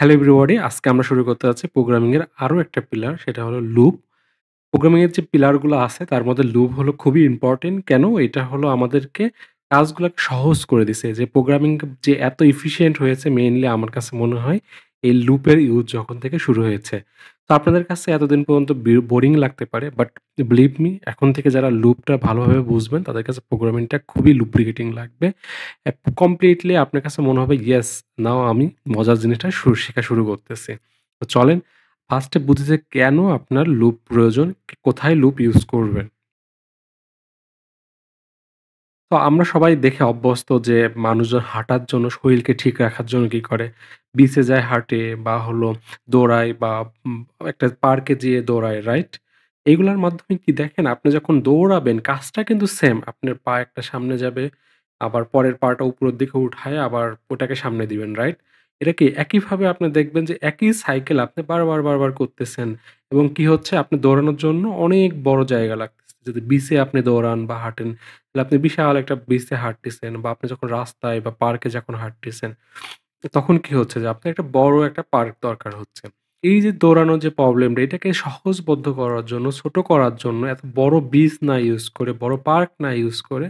Hello everybody, আজকে আমরা শুরু করতে যাচ্ছি প্রোগ্রামিং এর আরো একটা পিলার, সেটা হলো লুপ। প্রোগ্রামিং এর যে পিলার গুলো আছে তার মধ্যে লুপ হলো খুবই ইম্পোর্টেন্ট। কেন? এটা হলো আমাদেরকে কাজগুলাকে সহজ করে দিছে। যে প্রোগ্রামিং যে এত এফিশিয়েন্ট হয়েছে মেইনলি আমার কাছে মনে হয় এই লুপের ইউজ যখন থেকে শুরু হয়েছে। তো আপনাদের কাছে এতদিন পর্যন্ত বোরিং লাগতে পারে, বাট বিলিভ মি, এখন থেকে যারা লুপটা ভালোভাবে বুঝবেন তাদের কাছে প্রোগ্রামিংটা খুবই লুব্রিকেটিং লাগবে। কমপ্লিটলি আপনার কাছে মনে হবে ইয়েস, নাও আমি মজার জিনিসটা শেখা শুরু করতেছি। তো চলেন ফার্স্ট এ বুঝি যে কেন আপনার লুপ প্রয়োজন, কোথায় লুপ ইউজ করবেন। তো আমরা সবাই দেখে অভ্যস্ত যে মানুষজন হাঁটার জন্য শরীরকে ঠিক রাখার জন্য কি করে? বিচে যায় হাঁটে বা হলো দৌড়ায় বা উম একটা পার্কে যেয়ে দৌড়ায়, রাইট? এগুলার মাধ্যমে কি দেখেন, আপনি যখন দৌড়াবেন কাজটা কিন্তু সেম। আপনার পা একটা সামনে যাবে, আবার পরের পাটা উপরের দিকে উঠায় আবার ওটাকে সামনে দিবেন, রাইট? এটা কি একইভাবে আপনি দেখবেন যে একই সাইকেল আপনি বারবার করতেছেন এবং কি হচ্ছে, আপনি দৌড়ানোর জন্য অনেক বড় জায়গা লাগতেছে। যদি বিচে আপনি দৌড়ান বা হাঁটেন, তাহলে আপনি বিশাল একটা বিচে হাঁটতেছেন বা আপনি যখন রাস্তায় বা পার্কে যখন হাঁটতেছেন, তখন কি হচ্ছে যে আপনার একটা বড় একটা পার্ক দরকার হচ্ছে। এই যে দৌড়ানোর যে প্রবলেমটা, এটাকে সহজবদ্ধ করার জন্য, ছোট করার জন্য এত বড় বিচ না ইউজ করে, বড় পার্ক না ইউজ করে,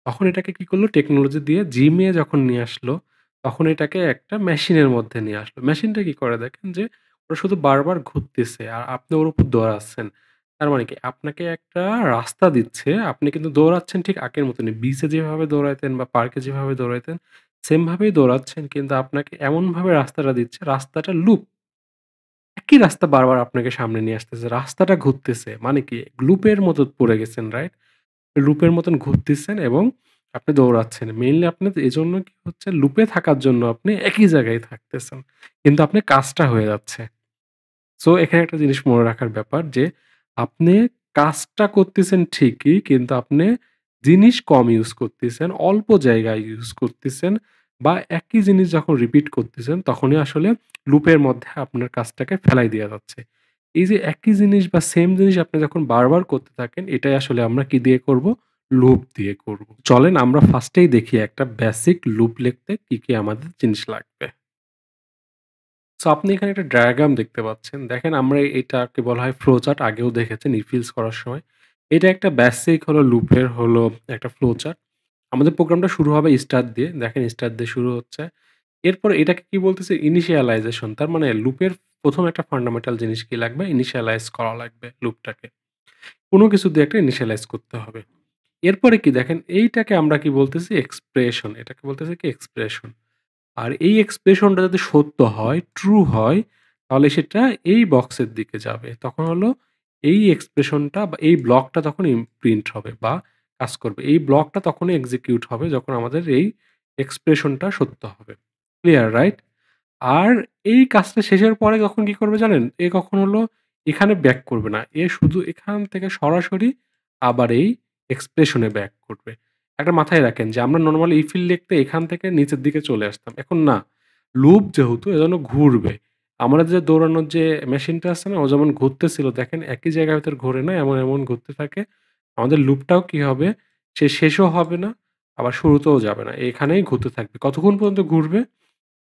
তখন এটাকে কি করলো, টেকনোলজি দিয়ে জিমে যখন নিয়ে আসলো, তখন এটাকে একটা মেশিনের মধ্যে নিয়ে আসলো। মেশিনটা কি করে দেখেন যে, ওটা শুধু বারবার ঘুরতেছে আর আপনি ওর উপর দৌড়াচ্ছেন। তার মানে কি? আপনাকে একটা রাস্তা দিচ্ছে, আপনি কিন্তু দৌড়াচ্ছেন ঠিক আগের মতনই। বিচে যেভাবে দৌড়াইতেন বা পার্কে যেভাবে দৌড়াইতেন, সেম ভাবেই দৌড়াচ্ছেন, কিন্তু আপনাকে এমনভাবে রাস্তাটা দিচ্ছে, রাস্তাটা লুপ। একই রাস্তা বারবার আপনাকে সামনে নিয়ে আসতেছে। রাস্তাটা ঘুরতেছে। মানে কি? লুপের মতো পড়ে গেছেন, রাইট? লুপের মতন ঘুরতেছেন এবং আপনি দৌড়াচ্ছেন। মেইনলি আপনি এজন্য কি হচ্ছে, লুপে থাকার জন্য আপনি একই জায়গায় থাকতেছেন। কিন্তু আপনার কাজটা হয়ে যাচ্ছে। সো এখানে একটা জিনিস মনে রাখার ব্যাপার যে, আপনি কাজটা করতেছেন ঠিকই, কিন্তু আপনি জিনিস কম ইউজ করতেছেন, অল্প জায়গায় ইউজ করতেছেন বা একই জিনিস যখন রিপিট করতেছেন, তখনই আসলে লুপের মধ্যে আপনার কাজটাকে ফেলাই দেয়া যাচ্ছে। এই যে একই জিনিস বা সেম জিনিস আপনি যখন বারবার করতে থাকেন, এটাই আসলে আমরা কি দিয়ে করব? লুপ দিয়ে করব। চলেন আমরা ফার্স্টেই দেখি একটা বেসিক লুপ লিখতে কি আমাদের জিনিস লাগবে। সো আপনি এখানে একটা ডায়াগ্রাম দেখতে পাচ্ছেন। দেখেন, আমরা এটাকে বলা হয় ফ্লো চার্ট, আগেও দেখেছেন ইফিলস করার সময়। এটা একটা বেসিক হলো লুপের হলো একটা ফ্লো চার্ট। আমাদের প্রোগ্রামটা শুরু হবে স্টার্ট দিয়ে। দেখেন স্টার্ট দিয়ে শুরু হচ্ছে। এরপরে এটাকে কি বলতেছে? ইনিশিয়ালাইজেশন। তার মানে লুপের ১ম একটা ফান্ডামেন্টাল জিনিস কি লাগবে? ইনিশিয়ালাইজ করা লাগবে লুপটাকে। কোন কিছু দিয়ে একটা ইনিশিয়ালাইজ করতে হবে। এরপরে কি দেখেন, এইটাকে আমরা কি বলতেছি? এক্সপ্রেশন। এটাকে বলতেছি কি? এক্সপ্রেশন। আর এই এক্সপ্রেশনটা যদি সত্য হয়, ট্রু হয়, তাহলে সেটা এই বক্সের দিকে যাবে। তখন হলো এই এক্সপ্রেশনটা বা এই ব্লকটা তখন প্রিন্ট হবে বা কাজ করবে। এই ব্লকটা তখনই এক্সিকিউট হবে যখন আমাদের এই এক্সপ্রেশনটা সত্য হবে। Clear, right? আর এই কাজটা শেষের পরে কখন কি করবে জানেন? এ কখন হলো এখানে ব্যাক করবে না। এ শুধু এখান থেকে সরাসরি আবার এই এক্সপ্রেশন এ ব্যাক করবে। একটা মাথায় রাখেন যে আমরা নরমালি if লিখতে এখান থেকে নিচের দিকে চলে আসতাম। এখন না। লুপ যেহেতু এজন্য ঘুরবে। আমরা যে দৌড়ানোর যে মেশিনটা আছে না? ও যেমন ঘুরতেছিল দেখেন একই জায়গার ভেতর ঘোরে না, এমন ঘুরতে থাকে। আমাদের লুপটাও কি হবে? সে শেষও হবে না, আবার শুরুতেও যাবে না। এখানেই ঘুরতে থাকবে। কতক্ষণ পর্যন্ত ঘুরবে?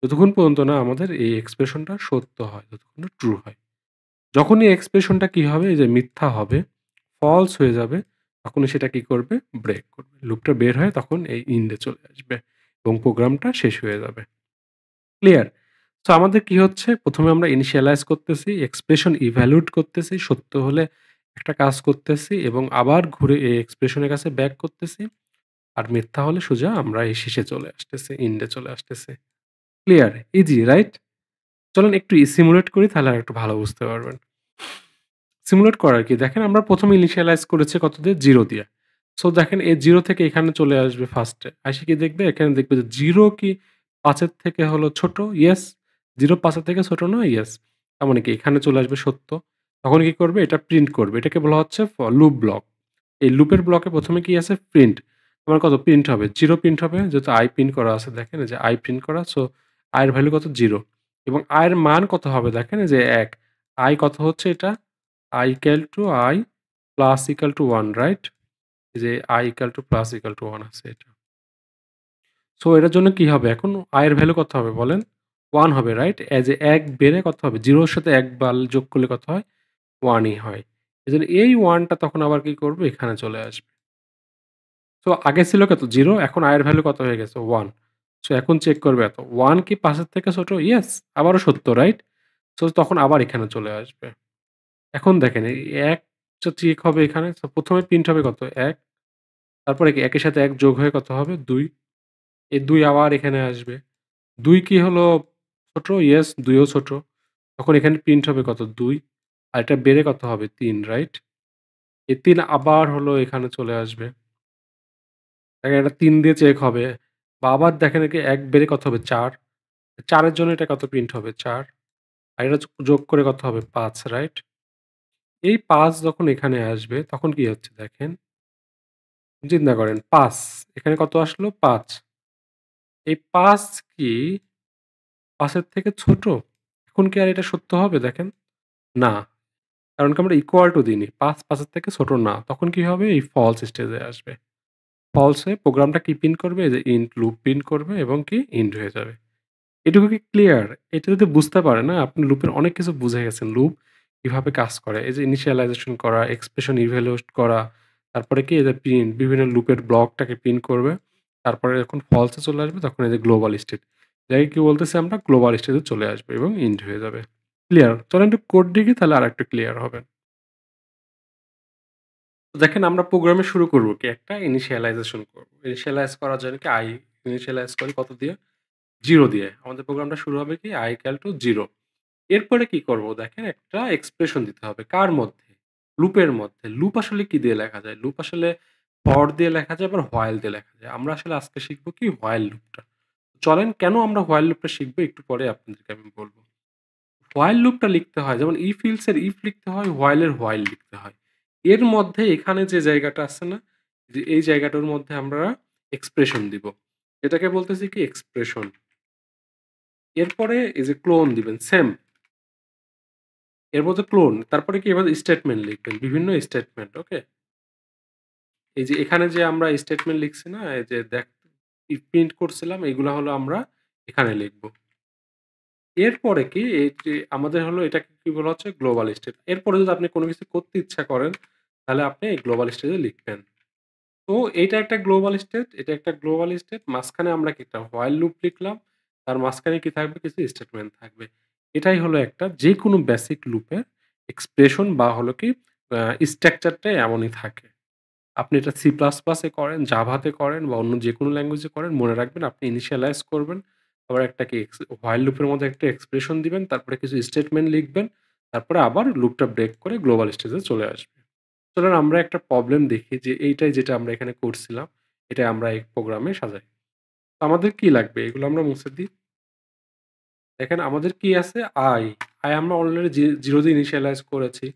যতক্ষণ পর্যন্ত না আমাদের এই এক্সপ্রেশনটা সত্য হয়, যতক্ষণ না ট্রু হয়। যখনই এক্সপ্রেশনটা কি হবে? এই যে মিথ্যা হবে, ফলস হয়ে যাবে, তখনই সেটা কি করবে? ব্রেক করবে। লুপটা বের হয়ে তখন এই এন্ড এ চলে আসবে এবং প্রোগ্রামটা শেষ হয়ে যাবে। ক্লিয়ার? সো আমাদের কি হচ্ছে? ১ম এ আমরা ইনিশিয়ালাইজ করতেছি, এক্সপ্রেশন ইভ্যালুয়েট করতেছি, সত্য হলে একটা কাজ করতেছি এবং আবার ঘুরে এই এক্সপ্রেশন এর কাছে ব্যাক করতেছি। আর মিথ্যা হলে সোজা আমরা এই শেষে চলে আসতেছি, এন্ড এ চলে আসতেছি। ক্লিয়ার? Easy, right? চলেন একটু সিমুলেট করি, তাহলে আরেকটু ভালো বুঝতে পারবেন। সিমুলেট করার কি? দেখেন, আমরা ১ম এ ইনিশিয়ালাইজ করেছি কত দিয়ে? 0 দিয়ে। সো দেখেন এই 0 থেকে এখানে চলে আসবে ফার্স্ট এ। আইসা কি দেখবে? এখানে দেখবে যে 0 কি ৫ এর থেকে হলো ছোট? ইয়েস। 0 ৫ এর থেকে ছোট না? ইয়েস। তার মানে কি এখানে চলে আসবে সত্য। তখন কি করবে? এটা প্রিন্ট করবে। এটাকে বলা হচ্ছে লুপ ব্লক। এই লুপের ব্লকে ১ম এ কি আছে? প্রিন্ট। আমার কত প্রিন্ট হবে? 0 প্রিন্ট হবে, যেহেতু i প্রিন্ট করা আছে দেখেন, এই যে i প্রিন্ট করা। সো i এর ভ্যালু কত? 0 এবং i এর মান কত হবে দেখেন, এই যে ১। i কত হচ্ছে এটা? I equal to I plus equal to 1, right? এই যে I equal to plus equal to 1 আছে এটা। সো এটার জন্য কি হবে এখন? I এর ভ্যালু কত হবে বলেন? 1 হবে রাইট? এই যে ১ বেড়ে কত হবে? 0 এর সাথে ১ যোগ করলে কত হয়? 1 ই হয়। এজন্য এই 1 টা তখন আবার কি করবে? এখানে চলে আসবে। সো আগে ছিল কত? 0 এখন i এর ভ্যালু কত হয়ে গেছে? 1 সো এখন চেক করবে এত। 1 কি ৫ এর থেকে ছোট? ইয়েস! আবারও সত্য রাইট? সো তখন আবার এখানে চলে আসবে। এখন দেখেন এই ১ টা চেক হবে এখানে। সো ১ম এ প্রিন্ট হবে কত? ১ তারপরে কি ১ এর সাথে ১ যোগ হয়ে কত হবে? ২ এই ২ আবার এখানে আসবে। ২ কি হলো ছোট? ইয়েস ২ ও ছোট। তখন এখানে প্রিন্ট হবে কত? ২ আর এটা বেড়ে কত হবে? ৩ রাইট? এই ৩ আবার হলো এখানে চলে আসবে। দেখেন এটা ৩ দিয়ে চেক হবে। বা আবার দেখেন একে ১ বেড়ে কত হবে? ৪ ৪ এর জন্য এটা কত প্রিন্ট হবে? ৪ আর এটা যোগ করে কত হবে? ৫ রাইট? এই ৫ যখন এখানে আসবে তখন কি হচ্ছে দেখেন, চিন্তা করেন ৫ এখানে কত আসলো? ৫ এই ৫ কি ৫ এর থেকে ছোট? এখন কি আর এটা সত্য হবে দেখেন? না। কারণ কি আমরা ইকুয়াল টু দিইনি। ৫, ৫ এর থেকে ছোট না। তখন কি হবে? এই ফলস স্টেজে আসবে। ফলস হয়ে প্রোগ্রামটা কি প্রিন্ট করবে? এই যে ইন্ট লুপ প্রিন্ট করবে এবং কি ইন্ড হয়ে যাবে। এটুকু কি ক্লিয়ার? এটা যদি বুঝতে পারেন না আপনি লুপের অনেক কিছু বুঝে গেছেন। লুপ কিভাবে কাজ করে। এই যে ইনিশিয়ালাইজেশন করা, এক্সপ্রেশন ইভ্যালুয়েট করা, তারপরে কি এই যে প্রিন্ট বিভিন্ন লুপের ব্লকটাকে প্রিন্ট করবে। তারপরে যখন ফলস এ চলে আসবে তখন এই যে গ্লোবাল স্টেট। এটাকে কি বলতেছি আমরা? গ্লোবাল স্টেজে চলে আসবে এবং ইন্ড হয়ে যাবে। ক্লিয়ার? চলেন একটু কোড দেখি তাহলে আরেকটু ক্লিয়ার হবেন। তো দেখেন আমরা প্রোগ্রামে শুরু করব কি একটা ইনিশিয়ালাইজেশন করব। ইনিশিয়ালাইজ করার জন্য কি ইনিশিয়ালাইজ করি কত দিয়ে? 0 দিয়ে। আমাদের প্রোগ্রামটা শুরু হবে কি i = 0 এরপরে কি করব দেখেন একটা এক্সপ্রেশন দিতে হবে। কার মধ্যে? লুপের মধ্যে। লুপ আসলে কি দিয়ে লেখা যায়? লুপ আসলে ফর দিয়ে লেখা যায় আবার হোয়াইল দিয়ে লেখা যায়। আমরা আসলে আজকে শিখব কি হোয়াইল লুপটা। চলেন কেন আমরা হোয়াইল লুপটা শিখব একটু পরে আপনাদেরকে আমি বলব। হোয়াইল লুপটা লিখতে হয় যেমন if else এর if লিখতে হয়, হোয়াইল এর হোয়াইল লিখতে হয়। এর মধ্যে এখানে যে জায়গাটা আছে না? যে এই জায়গাটার মধ্যে আমরা এক্সপ্রেশন দিব। এটাকে বলতেছি কি এক্সপ্রেশন। এরপরে এই যে ক্লোন দিবেন সেম। এর মধ্যে ক্লোন তারপরে কি এবার স্টেটমেন্ট লিখবেন। বিভিন্ন স্টেটমেন্ট ওকে? এই যে এখানে যে আমরা স্টেটমেন্ট লিখছি না? এই যে প্রিন্ট করছিলাম এগুলা হলো আমরা এখানে লিখব। এরপরে কি এই যে আমাদের হলো এটাকে কি বলা হচ্ছে গ্লোবাল স্টেট। এরপরে যদি আপনি কোন কিছু করতে ইচ্ছা করেন, তাহলে আপনি এই গ্লোবাল স্টেটে লিখবেন। তো এইটা একটা গ্লোবাল স্টেট, এটা একটা গ্লোবাল স্টেট। মাঝখানে আমরা কি একটা হোয়াইল লুপ লিখলাম। তার মাঝখানে কি থাকবে? কিছু স্টেটমেন্ট থাকবে। এটাই হলো একটা যেকোনো বেসিক লুপের এক্সপ্রেশন বা হলো কি স্ট্রাকচারটাই এমনই থাকে। আপনি এটা সি প্লাস প্লাস এ করেন, জাভাতে করেন বা অন্য যেকোনো ল্যাঙ্গুয়েজে করেন মনে রাখবেন আপনি ইনিশিয়ালাইজ করবেন। আবার একটা কি while লুপের মধ্যে একটা এক্সপ্রেশন দিবেন, তারপরে কিছু স্টেটমেন্ট লিখবেন। তারপরে আবার লুপটা ব্রেক করে গ্লোবাল স্টেজে চলে আসবে। চলুন আমরা একটা প্রবলেম দেখি যে এইটাই যেটা আমরা এখানে করছিলাম, এটা আমরা এই প্রোগ্রামে সাজাই। তো আমাদের কি লাগবে? এগুলো আমরা মুছে দিই। দেখেন আমাদের কি আছে? i, আমরা অলরেডি 0 দিয়ে ইনিশিয়ালাইজ করেছি।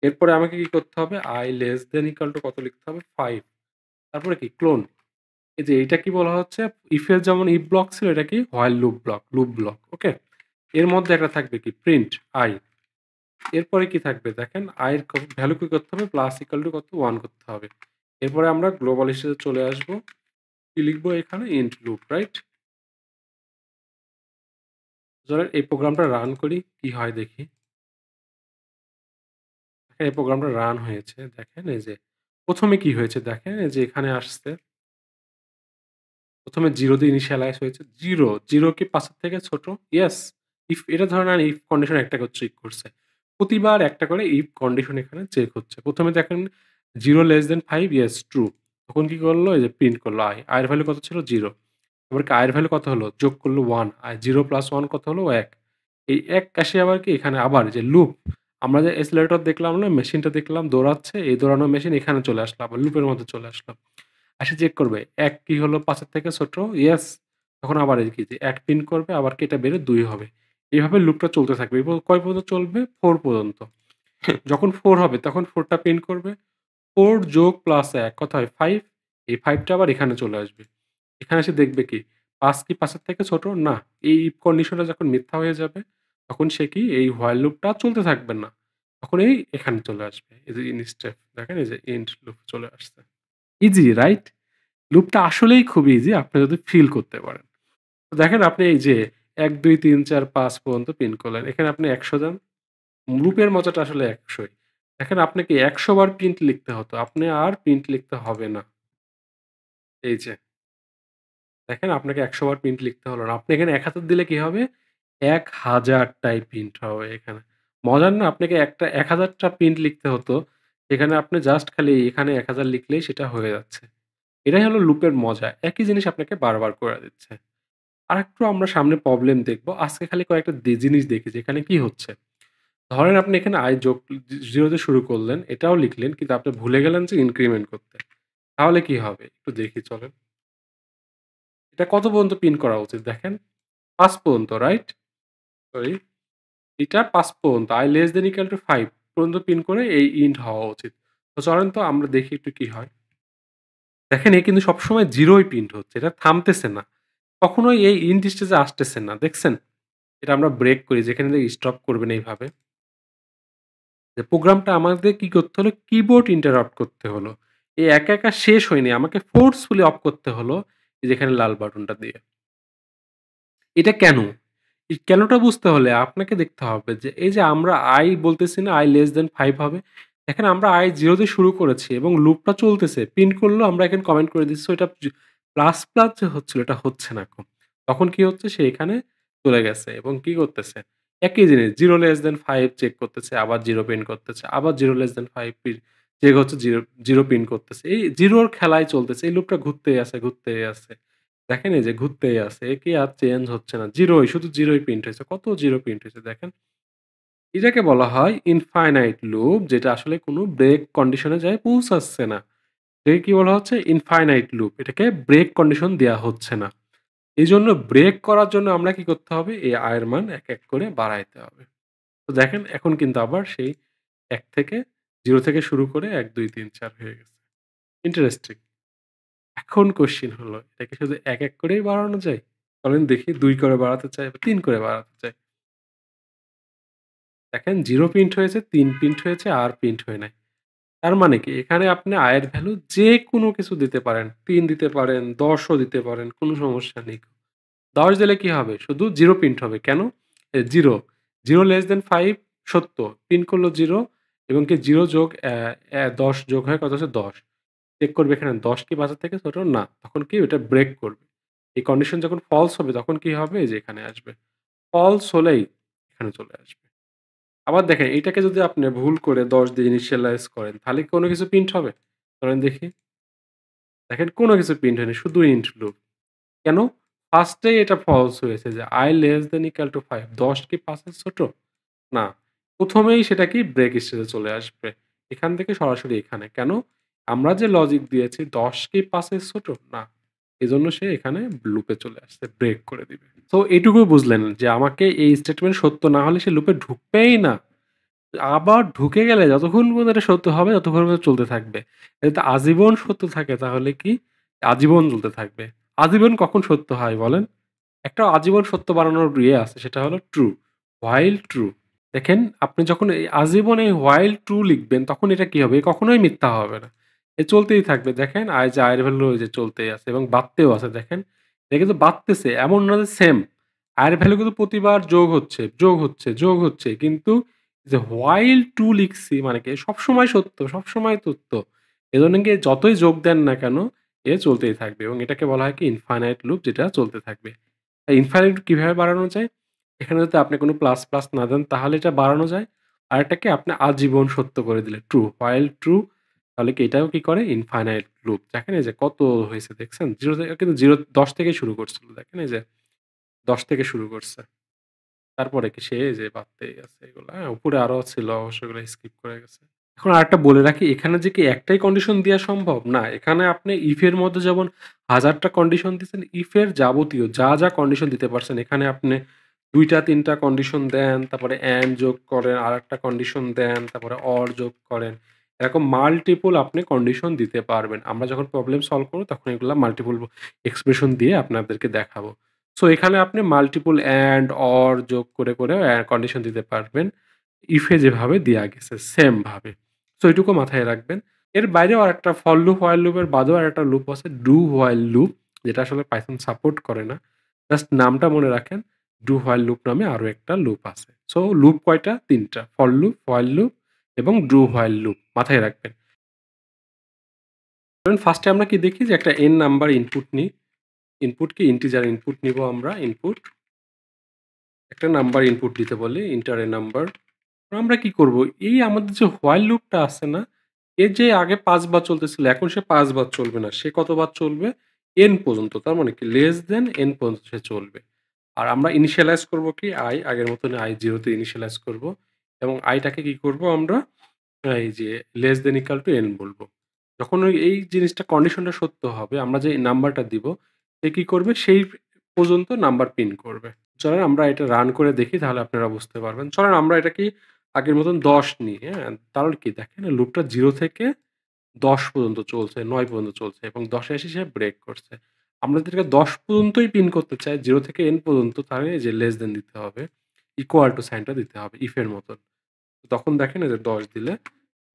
এরপরে আমাকে কি করতে হবে? i less than equal to কত লিখতে হবে? 5 তারপরে কি? ক্লোন। এই যে এইটা কি বলা হচ্ছে? ইফ এর যেমন ইফ ব্লক ছিল এটা কি? While loop block. ওকে? এর মধ্যে একটা থাকবে কি? প্রিন্ট i এরপরে কি থাকবে? দেখেন i এর ভ্যালু কি করতে হবে? প্লাস ইকুয়াল টু কত? 1 করতে হবে। এরপরে আমরা গ্লোবাল স্টেজে চলে আসবো। কি লিখবো এখানে? Int loop, right? চলেন এই প্রোগ্রামটা রান করি। কি হয় দেখি। দেখেন এই প্রোগ্রামটা রান হয়েছে। দেখেন এই যে ১ম এ কি হয়েছে দেখেন এই যে এখানে আসছে ১ম এ 0 দিয়ে ইনিশিয়ালাইজ হয়েছে। 0, 0 কি ৫ এর থেকে ছোট? ইয়েস। ইফ এটা ধরে নেন ইফ কন্ডিশন একটা করে চেক করছে। প্রতিবার একটা করে ইফ কন্ডিশন এখানে চেক হচ্ছে। ১ম এ দেখেন 0 লেস দ্যান 5 ইয়েস ট্রু। তখন কি করলো? এই যে প্রিন্ট করলো i এর ভ্যালু কত ছিল? 0 আবার কি i এর ভ্যালু কত হলো? যোগ করলো 1 আর 0 প্লাস 1 কত হলো? ১ এই ১ আসে আবার কি এখানে আবার যে লুপ আমরা যে এসিলেটর দেখলাম না? মেশিনটা দেখলাম দৌড়াচ্ছে। এই দৌড়ানো মেশিন এখানে চলে আসলো। আবার লুপের মধ্যে চলে আসলো। এসে চেক করবে ১ কি হলো ৫ এর থেকে ছোট? ইয়েস। তখন আবার এই কি যে ১ প্রিন্ট করবে আবার কি এটা বেড়ে ২ হবে। এভাবে লুপটা চলতে থাকবে। কয় পর্যন্ত চলবে? ৪ পর্যন্ত। যখন ৪ হবে তখন ৪ টা প্রিন্ট করবে। ৪ যোগ প্লাস ১ কত হয়? ৫ এই ৫ টা আবার এখানে চলে আসবে। এখানে এসে দেখবে কি ৫ কি ৫ এর থেকে ছোট? না। এই ইফ কন্ডিশনটা যখন মিথ্যা হয়ে যাবে তখন সে কি এই হোয়াইল লুপটা চলতে থাকবে না। তখন এখানে চলে আসবে। এই যে ইনস্টেপ দেখেন এই যে এন্ড লুপ চলে আসছে। Easy right? লুপটা আসলেই খুব ইজি আপনি যদি ফিল করতে পারেন। তো দেখেন আপনি এই যে ১, ২, ৩, ৪, ৫ পর্যন্ত প্রিন্ট করলেন। এখানে আপনি ১০০ দেন। লুপের মজাটা আসলে ১০০ ই। দেখেন আপনাকে ১০০ বার প্রিন্ট লিখতে হতো। আপনি আর প্রিন্ট লিখতে হবে না। এই যে দেখেন আপনাকে ১০০ বার প্রিন্ট লিখতে হলো না। আপনি এখানে ১,০০০ দিলে কি হবে? ১,০০০ টাই প্রিন্ট হবে এখানে। মজার না? আপনাকে ১,০০০ টা প্রিন্ট লিখতে হতো। এখানে আপনি জাস্ট খালি এখানে ১,০০০ লিখলেই সেটা হয়ে যাচ্ছে। এটাই হলো লুপের মজা। একই জিনিস আপনাকে বারবার করে দিচ্ছে। আরেকটু আমরা সামনে প্রবলেম দেখব। আজকে খালি কয়েকটা জিনিস দেখি যে এখানে কি হচ্ছে। ধরেন আপনি এখানে i যোগ 0 দিয়ে শুরু করলেন, এটাও লিখলেন কিন্তু আপনি ভুলে গেলেন যে ইনক্রিমেন্ট করতে। তাহলে কি হবে? একটু দেখি চলেন। এটা কত পর্যন্ত প্রিন্ট করা উচিত দেখেন? ৫ পর্যন্ত রাইট? সরি। এটা ৫ পর্যন্ত i less than equal to 5 পর্যন্ত প্রিন্ট করে এই ইন্ট হওয়া উচিত। তো চলেন তো আমরা দেখি একটু কি হয়। দেখেন এ কিন্তু সবসময় 0 ই প্রিন্ট হচ্ছে। এটা থামতেছে না। কখনোই এই ইন্ট স্টেজে আসতেছে না। দেখছেন? এটা আমরা ব্রেক করি যেখানে থেকে স্টপ করবেন এইভাবে। যে প্রোগ্রামটা আমাদের কি করতে হলো? কিবোর্ড ইন্টারাপ্ট করতে হলো। এই একা, একা শেষ হয়নি। আমাকে ফোর্সফুলি অফ করতে হলো এই যে এখানে লাল বাটনটা দিয়ে। এটা কেন? এই কেনটা বুঝতে হলে আপনাকে দেখতে হবে যে এই যে আমরা i বলতেছি না i less than 5 হবে। দেখেন আমরা i 0 দিয়ে শুরু করেছি এবং লুপটা চলতেছে। প্রিন্ট করলেও আমরা এখানে কমেন্ট করে দিচ্ছি। সো এটা প্লাস, প্লাস যে হচ্ছিল এটা হচ্ছে না এখন। তখন কি হচ্ছে? সে এখানে চলে গেছে এবং কি করতেছে? একই জিনিস 0 less than 5 চেক করতেছে, আবার 0 প্রিন্ট করতেছে, আবার 0 less than 5 চেক হচ্ছে 0 প্রিন্ট করতেছে। এই 0 র খেলাই চলতেছে। এই লুপটা ঘুরতেই আছে, ঘুরতেই আছে। দেখেন এই যে ঘুরতেই আছে। এ কি আর চেঞ্জ হচ্ছে না। 0 ই শুধু 0 ই প্রিন্ট হইছে। কত 0 প্রিন্ট হইছে দেখেন। এটাকে বলা হয় ইনফাইনাইট লুপ যেটা আসলে কোনো ব্রেক কন্ডিশন এ যায় পৌঁছাচ্ছে না। এটাকে কি বলা হচ্ছে? Infinite loop. এটাকে ব্রেক কন্ডিশন দেয়া হচ্ছে না। এজন্য ব্রেক করার জন্য আমরা কি করতে হবে? এই i এর মান এক, এক করে বাড়াইতে হবে। তো দেখেন এখন কিন্তু আবার সেই ১ থেকে 0 থেকে শুরু করে ১, ২, ৩, ৪ হয়ে গেছে। ইন্টারেস্টিং। এখন কোয়েশ্চেন হলো এটা কি শুধু ১, ১ করেই বাড়ানো যায়? চলেন দেখি ২ করে বাড়াতে চাই বা ৩ করে বাড়াতে চাই। দেখেন 0 প্রিন্ট হয়েছে, ৩ প্রিন্ট হয়েছে, আর প্রিন্ট হয় নাই। তার মানে কি? এখানে আপনি i এর ভ্যালু যেকোনো কিছু দিতে পারেন। ৩ দিতে পারেন, ১০ ও দিতে পারেন, কোনো সমস্যা নেই। ১০ দিলে কি হবে? শুধু 0 প্রিন্ট হবে। কেন? 0, 0 লেস দ্যান 5 সত্য। প্রিন্ট করল 0 এবং কি 0 যোগ ১০ যোগ হয় কত হচ্ছে ১০। চেক করবে এখানে ১০ কি ৫ এর থেকে ছোট? না। তখন কি ওটা ব্রেক করবে। এই কন্ডিশন যখন ফলস হবে তখন কি হবে? এই যে এখানে আসবে। ফলস হলেই এখানে চলে আসবে। আবার দেখেন এইটাকে যদি আপনি ভুল করে ১০ দিয়ে ইনিশিয়ালাইজ করেন তাহলে কি কোনো কিছু প্রিন্ট হবে? চলেন দেখি। দেখেন কোনো কিছু প্রিন্ট হয়নি। শুধু ইন্ট লুপ। কেন? ফার্স্ট এই এটা ফলস হয়েছে যে i less than equal to 5 ১০ কি ৫ এর ছোট? না। ১ম এই সেটা কি ব্রেক স্টেজে চলে আসবে। এখান থেকে সরাসরি এখানে। কেন? আমরা যে লজিক দিয়েছি ১০ কি ৫ এর ছোট? না। এজন্য সে এখানে লুপে চলে আসছে। ব্রেক করে দিবে। সো এটুকু বুঝলেন যে আমাকে এই স্টেটমেন্ট সত্য না হলে সে লুপে ঢুকবেই না। আবার ঢুকে গেলে যতক্ষণ পর্যন্ত এটা সত্য হবে ততক্ষণ পর্যন্ত চলতে থাকবে। যদি আজীবন সত্য থাকে তাহলে কি? আজীবন চলতে থাকবে। আজীবন কখন সত্য হয় বলেন? একটা আজীবন সত্য বানানোর ইয়ে আছে সেটা হলো ট্রু। while true দেখেন আপনি যখন এই আজীবন এই while true লিখবেন তখন এটা কি হবে? কখনোই মিথ্যা হবে না। এ চলতেই থাকবে। দেখেন যে i এর ভ্যালু ওই যে চলতেই আছে এবং বাড়তেও আছে দেখেন। এটা কিন্তু বাড়তেছে এমন না যে সেম। i এর ভ্যালু কিন্তু প্রতিবার যোগ হচ্ছে, যোগ হচ্ছে, যোগ হচ্ছে। কিন্তু যে while true লিখছি মানে কি সবসময় সত্য, সবসময় তথ্য। এজন্য কি যতই যোগ দেন না কেন এ চলতেই থাকবে এবং এটাকে বলা হয় কি ইনফাইনাইট লুপ যেটা চলতে থাকবে। ইনফাইনাইট কিভাবে বাড়ানো যায়? এখানে যদি আপনি কোনো প্লাস, প্লাস না দেন তাহলে এটা বাড়ানো যায়। আরেকটাকে আপনি আজীবন সত্য করে দিলে ট্রু, while true তাহলে কি এটাও কি করে ইনফাইনাইট লুপ। দেখেন এই যে কত হয়েছে দেখছেন? 0 থেকে কিন্তু ১০ থেকেই শুরু করছিল। দেখেন এই যে ১০ থেকে শুরু করছে। তারপরে কি সে এই যে বাড়তেই আছে এগুলা। হ্যাঁ? উপরে আরো ছিল অবশ্য এগুলো স্কিপ করে গেছে। এখন আরেকটা বলে রাখি এখানে যে কি একটাই কন্ডিশন দেয়া সম্ভব? না। এখানে আপনি ইফ এর মধ্যে যেমন ১০০০ টা কন্ডিশন দিছেন, ইফ এর যাবতীয় যা কন্ডিশন দিতে পারছেন এখানে আপনি ২ টা ৩ টা কন্ডিশন দেন, তারপরে এন্ড যোগ করেন, আরেকটা কন্ডিশন দেন, তারপরে অর যোগ করেন। এরকম মাল্টিপল আপনি কন্ডিশন দিতে পারবেন। আমরা যখন প্রবলেম সলভ করব তখন এগুলা মাল্টিপল এক্সপ্রেশন দিয়ে আপনাদেরকে দেখাবো। সো এখানে আপনি মাল্টিপল এন্ড, অর যোগ করে কন্ডিশন দিতে পারবেন। ইফে যেভাবে দেয়া গেছে সেম ভাবে। সো এটুকু মাথায় রাখবেন। এর বাইরেও আরেকটা ফর লুপ, হোয়াইল লুপের বাদেও আরেকটা লুপ আছে ডু হোয়াইল লুপ যেটা আসলে পাইথন সাপোর্ট করে না। জাস্ট নামটা মনে রাখেন। ডু হোয়াইল লুপ নামে আরো একটা লুপ আছে। সো লুপ কয়টা? ৩ টা। ফর লুপ, হোয়াইল লুপ এবং ডু হোয়াইল লুপ। মাথায় রাখবেন। ধরুন ফার্স্ট এ আমরা কি দেখি যে একটা n নাম্বার ইনপুট নিই। ইনপুট কি ইন্টিজার ইনপুট নিবো আমরা ইনপুট। একটা নাম্বার ইনপুট দিতে বলি, এন্টার এ নাম্বার। আমরা কি করব? এই আমাদের যে হোয়াইল লুপটা আছে না? এর যে আগে ৫ বার চলতেছিল এখন সে ৫ বার চলবে না। সে কতবার চলবে? n পর্যন্ত। তার মানে কি লেস দ্যান n পর্যন্ত সে চলবে। আর আমরা ইনিশিয়ালাইজ করব কি i আগের মতনই i 0 তে ইনিশিয়ালাইজ করব এবং i টাকে কি করব আমরা এই যে less than equal to n বলব। যখন এই জিনিসটা কন্ডিশনটা সত্য হবে আমরা যে নাম্বারটা দিব সে কি করবে? সেই পর্যন্ত নাম্বার প্রিন্ট করবে। চলেন আমরা এটা রান করে দেখি তাহলে আপনারা বুঝতে পারবেন। চলেন আমরা এটা কি আগের মতন ১০ নিই, হ্যাঁ? তাহলে কি দেখেন লুপটা 0 থেকে ১০ পর্যন্ত চলছে, ৯ পর্যন্ত চলছে এবং ১০ এ এসে সে ব্রেক করছে। আমরা যদি এটাকে ১০ পর্যন্তই প্রিন্ট করতে চাই 0 থেকে n পর্যন্ত তাহলে এই যে লেস দ্যান দিতে হবে। ইকুয়াল টু সাইনটা দিতে হবে ইফ এর মতন। তখন দেখেন এই যে ১০ দিলে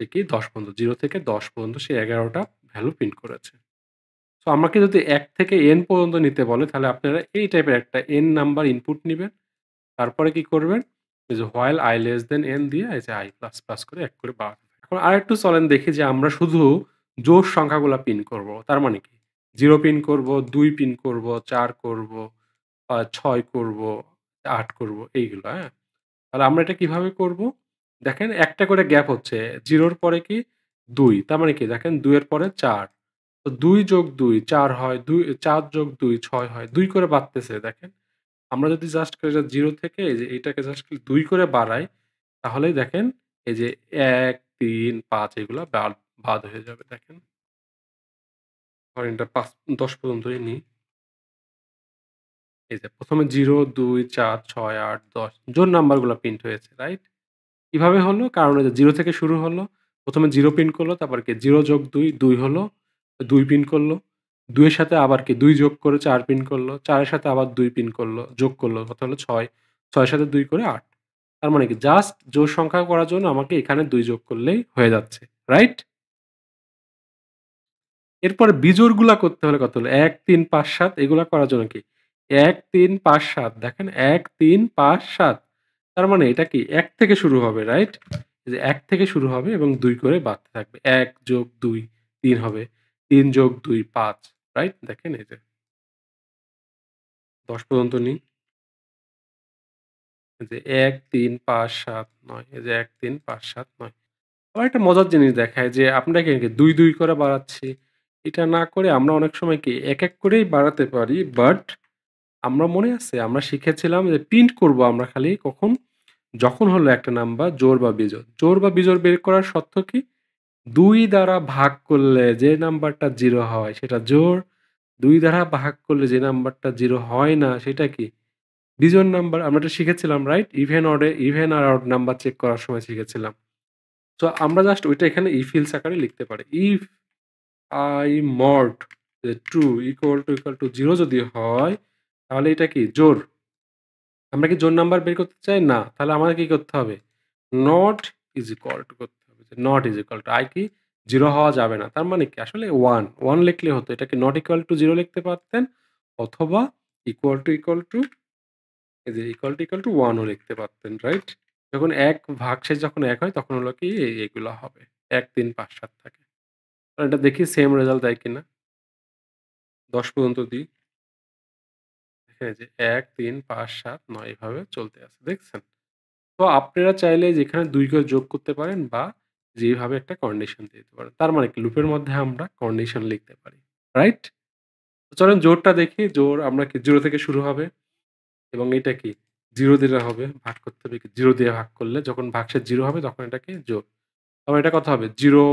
সে কি ১০ পর্যন্ত 0 থেকে ১০ পর্যন্ত সে ১১ টা ভ্যালু প্রিন্ট করেছে। সো আমাকে যদি ১ থেকে n পর্যন্ত নিতে বলে তাহলে আপনারা এই টাইপের একটা n নাম্বার ইনপুট নিবেন। তারপরে কি করবেন? এই যে while i less than n দিয়ে এই যে i প্লাস, প্লাস করে ১ করে বাড়াতে থাকবেন। এখন আরেকটু চলেন দেখি যে আমরা শুধু জোড় সংখ্যাগুলা প্রিন্ট করব। তার মানে কি? 0 প্রিন্ট করব, ২ প্রিন্ট করব, ৪ করব, ৬ করব, ৮ করব এইগুলা, হ্যাঁ? তাহলে আমরা এটা কিভাবে করব? দেখেন একটা করে গ্যাপ হচ্ছে। 0 র পরে কি? ২ তার মানে কি? দেখেন ২ এর পরে ৪ তো ২ যোগ ২ ৪ হয়, ৪ যোগ ২ ৬ হয়। ২ করে বাড়তেছে দেখেন। আমরা যদি জাস্ট করে 0 থেকে এই যে এইটাকে জাস্ট ২ করে বাড়াই, তাহলেই দেখেন এই যে ১, ৩, ৫ এগুলা বাদ হয়ে যাবে দেখেন। ধরেন এটা ১০ পর্যন্তই নিই। এই যে ১ম এ ০, ২, ৪, ৬, ৮, ১০ জোড় নাম্বারগুলা প্রিন্ট হয়েছে, রাইট? কিভাবে হলো? কারণ ওই যে 0 থেকে শুরু হলো। ১ম এ 0 প্রিন্ট করলো, তারপর কি 0 যোগ ২, ২ হলো। ২ প্রিন্ট করলো। ২ এর সাথে আবার কি ২ যোগ করে ৪ প্রিন্ট করলো। ৪ এর সাথে আবার ২ প্রিন্ট করলো, যোগ করলো। কত হলো ৬। ৬ এর সাথে ২ করে ৮। তার মানে কি জাস্ট জোড় সংখ্যা করার জন্য আমাকে এখানে ২ যোগ করলেই হয়ে যাচ্ছে। রাইট? এরপরে বিজোড়গুলা করতে হলে কত হলো? ১, ৩, ৫, ৭ এগুলা করার জন্য কি? ১, ৩, ৫, ৭ দেখেন ১, ৩, ৫, ৭ তার মানে এটা কি ১ থেকে শুরু হবে, রাইট? এই যে ১ থেকে শুরু হবে এবং ২ করে বাড়তে থাকবে। ১ যোগ ২ ৩ হবে। ৩ যোগ ২ ৫ রাইট? দেখেন এই যে ১০ পর্যন্ত নিই। এই যে ১, ৩, ৫, ৭, ৯ এই যে ১, ৩, ৫, ৭, ৯ আবার একটা মজার জিনিস দেখায় যে আমরা কি ২, ২ করে বাড়াচ্ছি। এটা না করে আমরা অনেক সময় কি ১, ১ করেই বাড়াতে পারি। বাট আমরা মনে আছে আমরা শিখেছিলাম যে প্রিন্ট করব আমরা খালি কখন? যখন হলো একটা নাম্বার জোড় বা বিজোড়। জোড় বা বিজোড় বের করার শর্ত কি? ২ দ্বারা ভাগ করলে যে নাম্বারটা 0 হয় সেটা জোড়। ২ দ্বারা ভাগ করলে যে নাম্বারটা 0 হয় না সেটা কি? বিজোড় নাম্বার। আমরা এটা শিখেছিলাম, রাইট? ইভেন আর অড নাম্বার চেক করার সময় শিখেছিলাম। সো আমরা জাস্ট ওইটা এখানে if else আকারে লিখতে পারি। If I mod true equal to 0 যদি হয় তাহলে এটা কি? জোড়। আমরা কি জোড় নাম্বার বের করতে চাই? না। তাহলে আমাদের কি করতে হবে? not is equal to করতে হবে। not is equal to i কি? 0 হওয়া যাবে না। তার মানে কি? আসলে 1, 1 লিখলে হতো। এটাকে not equal to 0 লিখতে পারতেন অথবা equal to এই যে equal to 1 ও লিখতে পারতেন, রাইট? যখন ১ ভাগশেষ যখন ১ হয় তখন হলো কি এগুলা হবে। ১, ৩, ৫, ৭ থাকে। এটা দেখি সেম রেজাল্ট দেয় কিনা। ১০ পর্যন্ত দিই। দেখেন এই যে ১, ৩, ৫, ৭, ৯ এভাবে চলতে আছে। দেখছেন? তো আপনারা চাইলে যেখানে ২ করে যোগ করতে পারেন বা যেভাবে একটা কন্ডিশন দিয়ে দিতে পারেন। তার মানে কি লুপের মধ্যে আমরা কন্ডিশন লিখতে পারি। রাইট? তো চলেন জোড়টা দেখি। জোড় আমরা কি 0 থেকে শুরু হবে এবং এটা কি 0 দিলে হবে। ভাগ করতে হবে কি 0 দিয়ে ভাগ করলে যখন ভাগশেষ ০ হবে তখন এটা কি যোগ। তারপর এটা কত হবে? 0,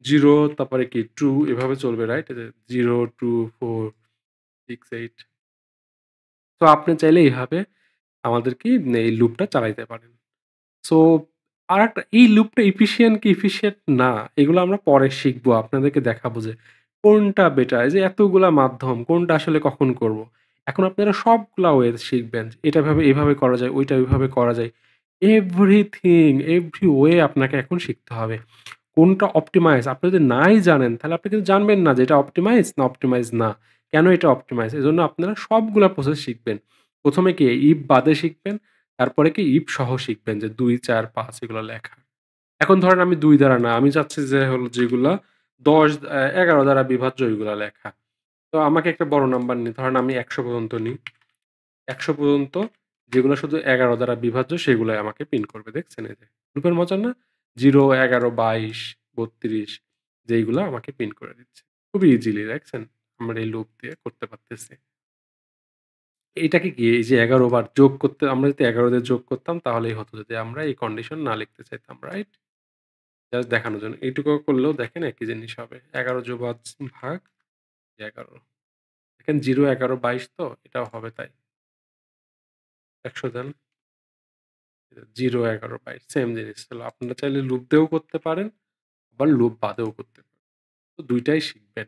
0 তারপরে কি 2 এভাবে চলবে, রাইট? এই যে 0, 2, 4, 6, 8 তো আপনি চাইলে এভাবে আমাদের কি এই লুপটা চালাইতে পারেন। সো আরেকটা এই লুপটা এফিশিয়েন্ট কি এফিশিয়েন্ট না, এগুলো আমরা পরে শিখবো। আপনাদেরকে দেখাবো যে কোনটা বেটার। এই যে এতগুলা মাধ্যম কোনটা আসলে কখন করব। এখন আপনারা সবগুলা ওয়ে শিখবেন। এটা এভাবে করা যায়, ওইটা ওইভাবে করা যায়। এভরিথিং, এভরি ওয়ে আপনাকে এখন শিখতে হবে। কোনটা অপটিমাইজ আপনি যদি নাই জানেন তাহলে আপনি কিন্তু জানবেন না যে এটা অপটিমাইজ না অপটিমাইজ না। কেন এটা অপটিমাইজ? এজন্য আপনারা সবগুলা প্রসেস শিখবেন। ১ম এ কি if বাদে শিখবেন, তারপরে কি if সহ শিখবেন যে ২, ৪, ৫ এগুলো লেখা। এখন ধরেন আমি ২ দ্বারা না, আমি চাচ্ছি যে হলো যেগুলা ১০ ১১ দ্বারা বিভাজ্য ওইগুলা লেখা। তো আমাকে একটা বড় নাম্বার ধরেন আমি ১০০ পর্যন্ত নিই। ১০০ পর্যন্ত যেগুলো শুধু ১১ দ্বারা বিভাজ্য সেগুলাই আমাকে পিন করবে। দেখছেন এই যে? লুপের মজা না? ০, ১১, ২২, ৩২ যেইগুলা আমাকে পিন করে দিচ্ছে। খুবই ইজিলি দেখছেন? আমরা এই লুপ দিয়ে করতে পারতেছি। এইটাকে কি এই যে ১১ বার যোগ করতে আমরা যদি ১১ দিয়ে যোগ করতাম তাহলেই হতো যদি আমরা এই কন্ডিশন না লিখতে চাইতাম, রাইট? জাস্ট দেখানোর জন্য। এইটুকু করলেও দেখেন একই জিনিস হবে। ১১ যোগ ভাগ ১১ দেখেন ০, ১১, ২২ তো এটাও হবে তাই। ১০০ দেন ০, ১১, ২২ সেম জিনিস ছিল। আপনারা চাইলে লুপ দিয়েও করতে পারেন, আবার লুপ বাদেও করতে পারেন। তো ২ টাই শিখবেন।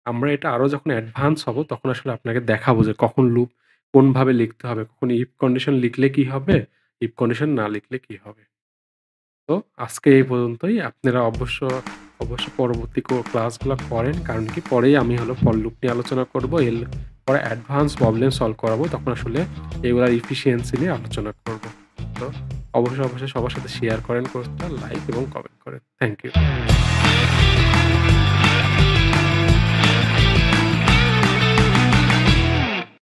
আমরা এটা আরো যখন অ্যাডভান্স হব তখন আসলে আপনাকে দেখাবো যে কখন লুপ কোনভাবে লিখতে হবে, কখন ইফ কন্ডিশন লিখলে কি হবে, ইফ কন্ডিশন না লিখলে কি হবে। তো আজকে এই পর্যন্তই। আপনারা অবশ্য পরবর্তী ক্লাসগুলা করেন। কারণ কি পরেই আমি হলো ফর লুপ নিয়ে আলোচনা করব। এর পরে অ্যাডভান্স প্রবলেম সলভ করাবো। তখন আসলে এগুলার এফিশিয়েন্সি নিয়ে আলোচনা করব। তো অবশ্যই সবার সাথে শেয়ার করেন কোর্সটা, লাইক এবং কমেন্ট করেন। Thank you.